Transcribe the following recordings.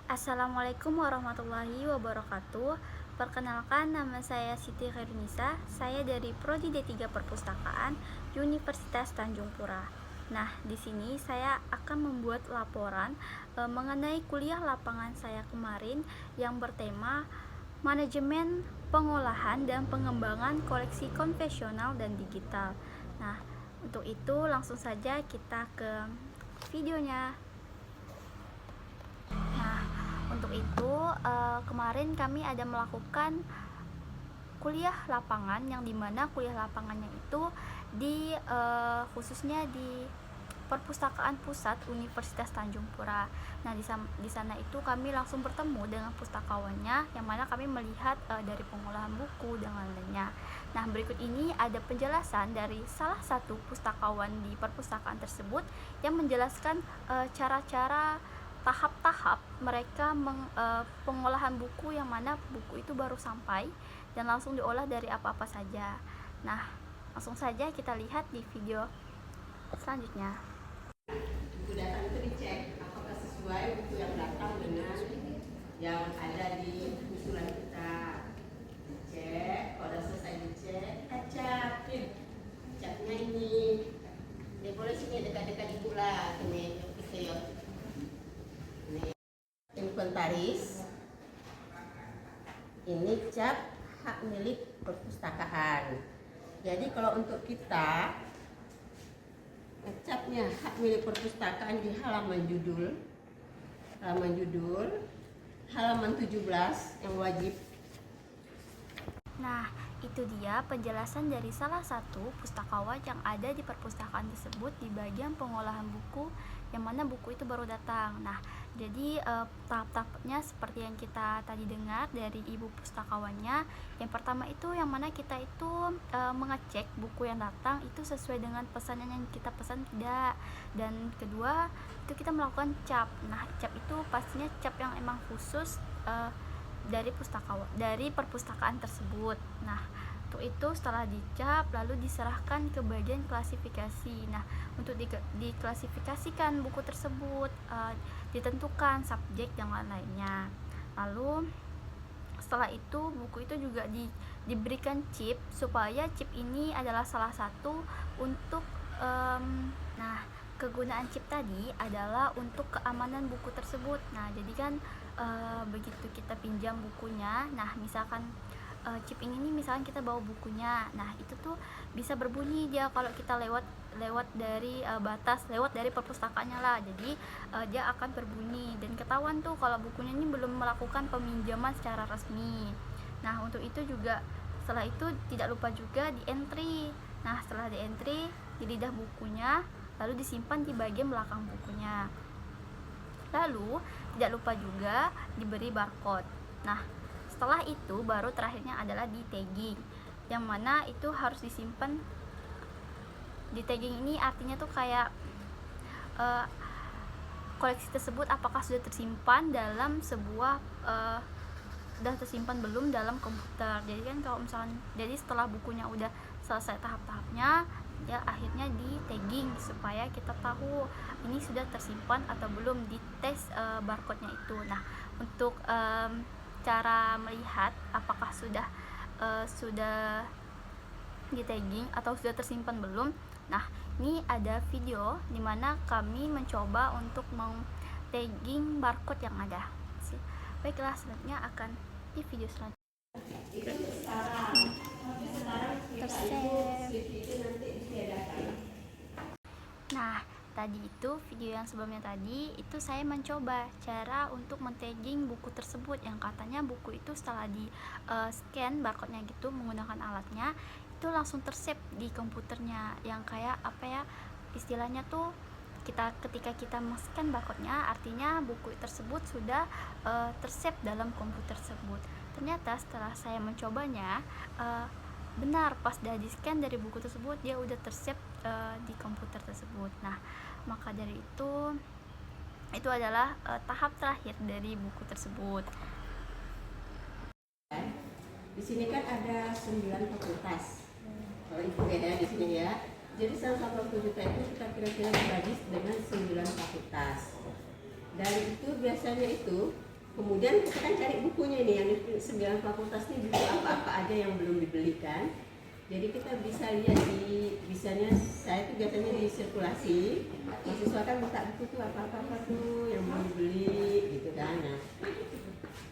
Assalamualaikum warahmatullahi wabarakatuh. Perkenalkan, nama saya Siti Khairunisa. Saya dari Prodi D3 Perpustakaan Universitas Tanjung Pura. Nah, di sini saya akan membuat laporan mengenai kuliah lapangan saya kemarin yang bertema manajemen pengolahan dan pengembangan koleksi konvensional dan digital. Nah, untuk itu langsung saja kita ke videonya. Nah, untuk itu kemarin kami ada melakukan kuliah lapangan, yang dimana kuliah lapangannya itu khususnya di Perpustakaan Pusat Universitas Tanjung Pura. Nah, di sana itu kami langsung bertemu dengan pustakawannya, yang mana kami melihat dari pengolahan buku dan lain-lainnya. Nah, berikut ini ada penjelasan dari salah satu pustakawan di perpustakaan tersebut yang menjelaskan cara-cara tahap-tahap mereka pengolahan buku, yang mana buku itu baru sampai dan langsung diolah dari apa-apa saja. Nah, langsung saja kita lihat di video selanjutnya. Buku datang itu dicek apakah sesuai buku yang datang dengan yang ada di usulan kita. Dicek, kalau selesai dicek, capnya ini boleh sini dekat-dekat di pula ini inventaris. Ini cap hak milik perpustakaan. Jadi kalau untuk kita capnya hak milik perpustakaan di halaman judul halaman 17 yang wajib. Nah, itu dia penjelasan dari salah satu pustakawan yang ada di perpustakaan tersebut di bagian pengolahan buku, yang mana buku itu baru datang. Nah, jadi tahap-tahapnya seperti yang kita tadi dengar dari ibu pustakawannya. Yang pertama itu yang mana kita itu mengecek buku yang datang itu sesuai dengan pesanan yang kita pesan tidak. Dan kedua itu kita melakukan cap. Nah, cap itu pastinya cap yang emang khusus dari perpustakaan tersebut. Nah, untuk itu setelah dicap lalu diserahkan ke bagian klasifikasi. Nah, untuk diklasifikasikan buku tersebut ditentukan subjek dan lain-lainnya. Lalu setelah itu buku itu juga diberikan chip, supaya chip ini adalah salah satu untuk nah, kegunaan chip tadi adalah untuk keamanan buku tersebut. Nah, jadi kan begitu kita pinjam bukunya, nah misalkan chip ini nih, misalkan kita bawa bukunya, nah itu tuh bisa berbunyi dia kalau kita lewat dari lewat dari perpustakaannya lah. Jadi dia akan berbunyi dan ketahuan tuh kalau bukunya ini belum melakukan peminjaman secara resmi. Nah, untuk itu juga setelah itu tidak lupa juga di entry. Nah, setelah di entry di lidah bukunya, lalu disimpan di bagian belakang bukunya. Lalu tidak lupa juga diberi barcode. Nah, setelah itu baru terakhirnya adalah di tagging, yang mana itu harus disimpan. Di tagging ini artinya tuh kayak koleksi tersebut apakah sudah tersimpan dalam sebuah sudah tersimpan belum dalam komputer. Jadi kan kalau misalnya, jadi setelah bukunya udah selesai tahap-tahapnya, ya akhirnya di tagging supaya kita tahu ini sudah tersimpan atau belum, di tes barcode-nya itu. Nah, untuk cara melihat apakah sudah di tagging atau sudah tersimpan belum. Nah, ini ada video dimana kami mencoba untuk tagging barcode yang ada. Baiklah, selanjutnya akan di video selanjutnya. Nah, tadi itu video yang sebelumnya tadi itu saya mencoba cara untuk men-tagging buku tersebut, yang katanya buku itu setelah di scan barcode-nya gitu menggunakan alatnya itu langsung tersave di komputernya, yang kayak apa ya istilahnya tuh, ketika kita men-scan barcode-nya artinya buku tersebut sudah tersave dalam komputer tersebut. Ternyata setelah saya mencobanya benar, pas dah di-scan dari buku tersebut dia udah tersave di komputer tersebut. Nah, maka dari itu adalah tahap terakhir dari buku tersebut. Di sini kan ada 9 fakultas. Kalau ibu ya di sini ya. Jadi 180 juta itu kita kira-kira dibagi dengan 9 fakultas. Dan itu biasanya itu Kemudian kita kan cari bukunya nih, yang di 9 fakultas ini buku apa-apa aja yang belum dibelikan. Jadi kita bisa lihat bisanya saya tuh biasanya di sirkulasi, mahasiswa kan minta buku tuh apa-apa tuh yang mau dibeli gitu kan. Nah,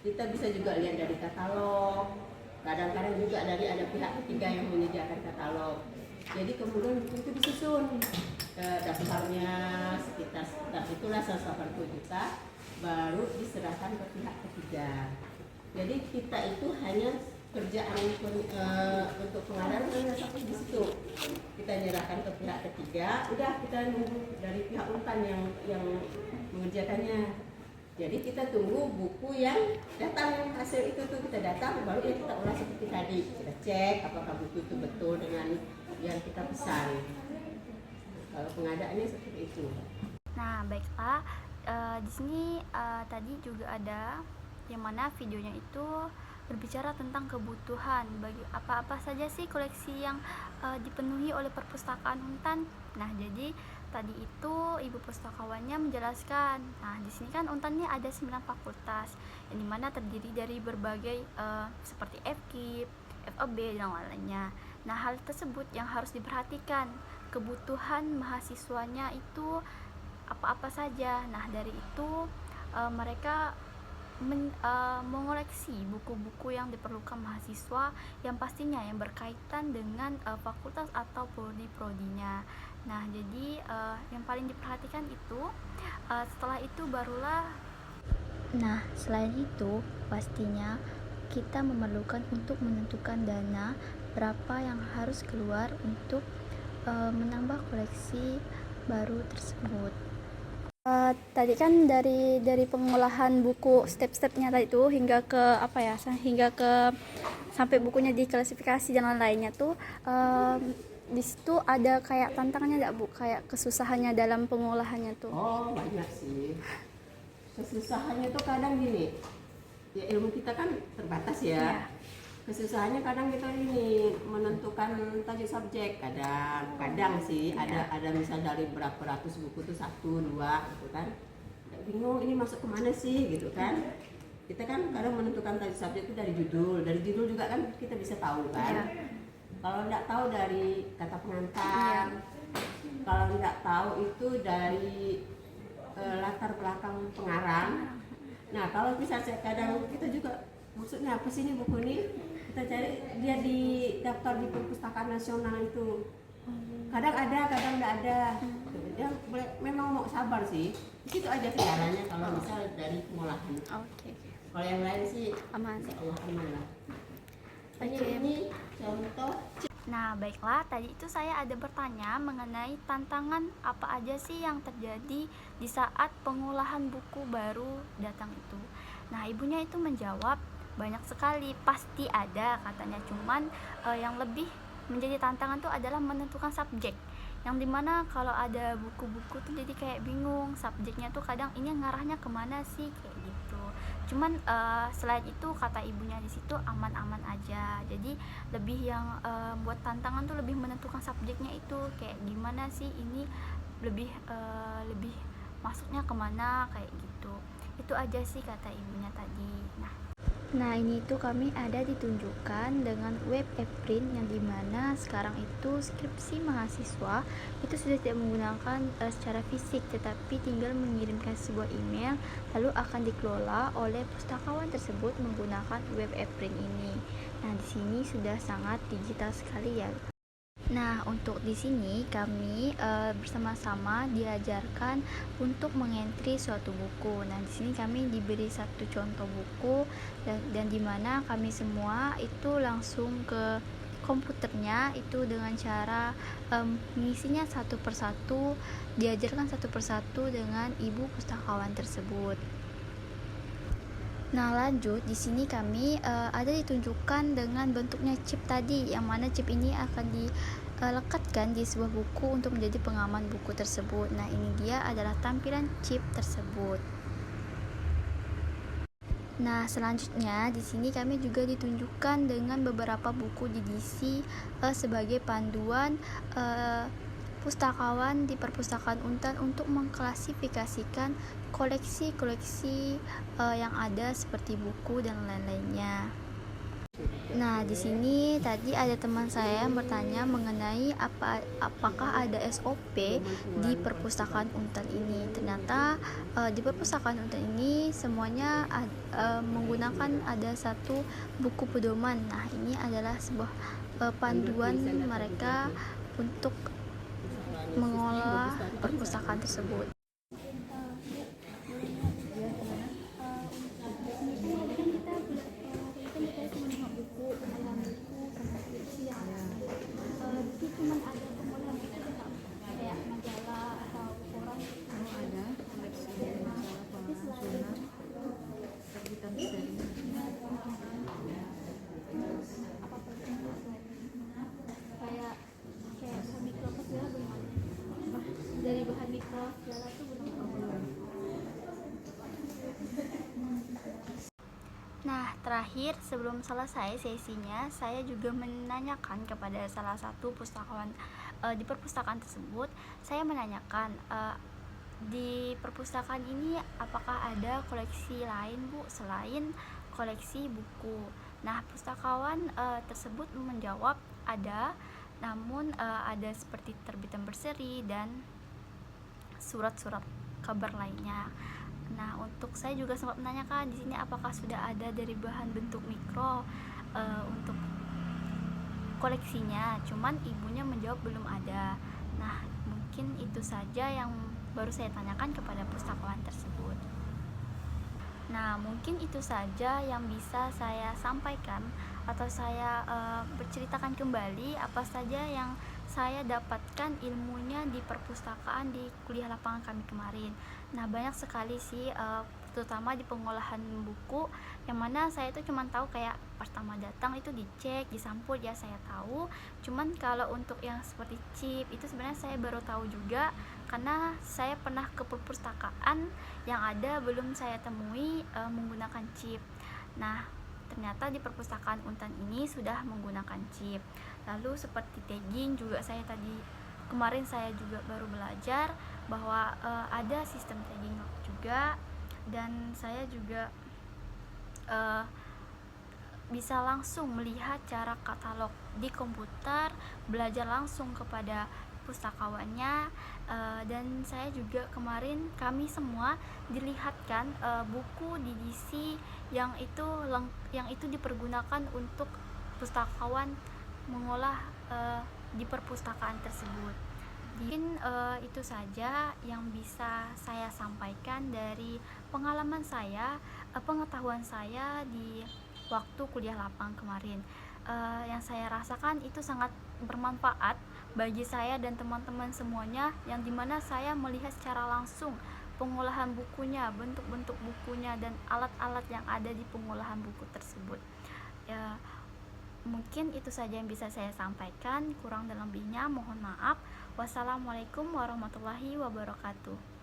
kita bisa juga lihat dari katalog, kadang-kadang juga dari ada pihak ketiga yang menyediakan katalog. Jadi kemudian buku itu disusun daftarnya sekitar itulah 180 juta, baru diserahkan ke pihak ketiga. Jadi kita itu hanya kerjaan untuk pengadaan hanya sampai di situ. Kita nyerahkan ke pihak ketiga, udah kita nunggu dari pihak Untan yang mengerjakannya. Jadi kita tunggu buku yang datang, hasil itu tuh kita datang, baru ya kita ulas seperti tadi. Kita cek apakah buku itu betul dengan yang kita pesan. Kalau pengadaannya seperti itu. Nah, baiklah. Di sini tadi juga ada yang mana videonya itu berbicara tentang kebutuhan bagi apa-apa saja sih koleksi yang dipenuhi oleh perpustakaan Untan. Nah, jadi tadi itu ibu pustakawannya menjelaskan. Nah, di sini kan Untan ini ada 9 fakultas yang dimana terdiri dari berbagai seperti FKIP, FEB dan lainnya. Nah, hal tersebut yang harus diperhatikan, kebutuhan mahasiswanya itu apa-apa saja. Nah, dari itu mereka mengoleksi buku-buku yang diperlukan mahasiswa yang pastinya yang berkaitan dengan fakultas atau prodi-prodinya. Nah, jadi yang paling diperhatikan itu setelah itu barulah. Nah, selain itu pastinya kita memerlukan untuk menentukan dana berapa yang harus keluar untuk menambah koleksi baru tersebut. Tadi kan dari pengolahan buku step-stepnya tadi itu hingga ke hingga ke sampai bukunya diklasifikasi dan lain-lainnya tuh di situ ada kayak tantangannya nggak Bu, kayak kesusahannya dalam pengolahannya tuh? Oh, banyak sih. Kesusahannya tuh kadang gini, ya ilmu kita kan terbatas ya. Kesusahannya kadang kita ini menentukan tajuk subjek, kadang sih ada misal dari berapa ratus buku tuh 1, 2 gitu kan, bingung ini masuk kemana sih gitu kan. Kita kan kadang menentukan tajuk subjek itu dari judul juga kan kita bisa tahu kan. Kalau nggak tahu dari kata pengantar, kalau nggak tahu itu dari latar belakang pengarang. Nah, kalau misalnya kadang kita juga maksudnya apa sih ini buku ini, kita cari dia di daftar di perpustakaan nasional itu, kadang ada kadang nggak ada. Ya memang mau sabar sih, itu aja caranya kalau misal dari pengolahan. Oke. Kalau yang lain sih Aman. Allah aman lah. Oke. Ini contoh. Nah, baiklah, tadi itu saya ada bertanya mengenai tantangan apa aja sih yang terjadi di saat pengolahan buku baru datang itu. Nah, ibunya itu menjawab, banyak sekali, pasti ada katanya. Cuman yang lebih menjadi tantangan tuh adalah menentukan subjek, yang dimana kalau ada buku-buku tuh jadi kayak bingung subjeknya tuh, kadang ini ngarahnya kemana sih kayak gitu. Cuman selain itu kata ibunya di situ aman-aman aja. Jadi lebih yang buat tantangan tuh lebih menentukan subjeknya itu kayak gimana sih ini, lebih masuknya kemana kayak gitu. Itu aja sih kata ibunya tadi. Nah, ini tuh kami ada ditunjukkan dengan web e-print yang dimana sekarang itu skripsi mahasiswa itu sudah tidak menggunakan secara fisik, tetapi tinggal mengirimkan sebuah email lalu akan dikelola oleh pustakawan tersebut menggunakan web e-print ini. Nah, di sini sudah sangat digital sekali ya. Nah, untuk di sini kami bersama-sama diajarkan untuk mengentri suatu buku. Nah, di sini kami diberi satu contoh buku dan di mana kami semua itu langsung ke komputernya itu dengan cara mengisinya satu persatu, diajarkan satu persatu dengan ibu pustakawan tersebut. Nah, lanjut di sini kami ada ditunjukkan dengan bentuknya chip tadi, yang mana chip ini akan dilekatkan di sebuah buku untuk menjadi pengaman buku tersebut. Nah, ini dia adalah tampilan chip tersebut. Nah, selanjutnya di sini kami juga ditunjukkan dengan beberapa buku di DC sebagai panduan pustakawan di perpustakaan Untan untuk mengklasifikasikan koleksi-koleksi yang ada seperti buku dan lain-lainnya. Nah, di sini tadi ada teman saya yang bertanya mengenai apakah ada SOP di perpustakaan Untan ini. Ternyata di perpustakaan Untan ini semuanya menggunakan ada satu buku pedoman. Nah, ini adalah sebuah panduan mereka untuk mengolah perpustakaan tersebut. Dari bahan mikro segala tuh belum. Nah, terakhir sebelum selesai sesinya, saya juga menanyakan kepada salah satu pustakawan di perpustakaan tersebut. Saya menanyakan di perpustakaan ini apakah ada koleksi lain, Bu, selain koleksi buku. Nah, pustakawan tersebut menjawab ada, namun ada seperti terbitan berseri dan surat-surat kabar lainnya. Nah, untuk saya juga sempat menanyakan di sini apakah sudah ada dari bahan bentuk mikro untuk koleksinya. Cuman ibunya menjawab belum ada. Nah, mungkin itu saja yang baru saya tanyakan kepada pustakawan tersebut. Nah, mungkin itu saja yang bisa saya sampaikan atau saya berceritakan kembali apa saja yang saya dapatkan ilmunya di perpustakaan di kuliah lapangan kami kemarin. Nah, banyak sekali sih terutama di pengolahan buku, yang mana saya itu cuma tahu kayak pertama datang itu dicek, disampul, ya saya tahu. Cuman kalau untuk yang seperti chip itu sebenarnya saya baru tahu juga karena saya pernah ke perpustakaan yang ada belum saya temui menggunakan chip. Nah, ternyata di perpustakaan Untan ini sudah menggunakan chip. Lalu seperti tagging juga kemarin saya juga baru belajar bahwa ada sistem tagging juga, dan saya juga bisa langsung melihat cara katalog di komputer, belajar langsung kepada pustakawannya, dan saya juga kemarin kami semua dilihatkan buku DDC yang itu dipergunakan untuk pustakawan mengolah di perpustakaan tersebut. Mungkin itu saja yang bisa saya sampaikan dari pengalaman saya, pengetahuan saya di waktu kuliah lapang kemarin. Yang saya rasakan itu sangat bermanfaat bagi saya dan teman-teman semuanya, yang dimana saya melihat secara langsung pengolahan bukunya, bentuk-bentuk bukunya, dan alat-alat yang ada di pengolahan buku tersebut. Mungkin itu saja yang bisa saya sampaikan, kurang dan lebihnya mohon maaf. Wassalamualaikum warahmatullahi wabarakatuh.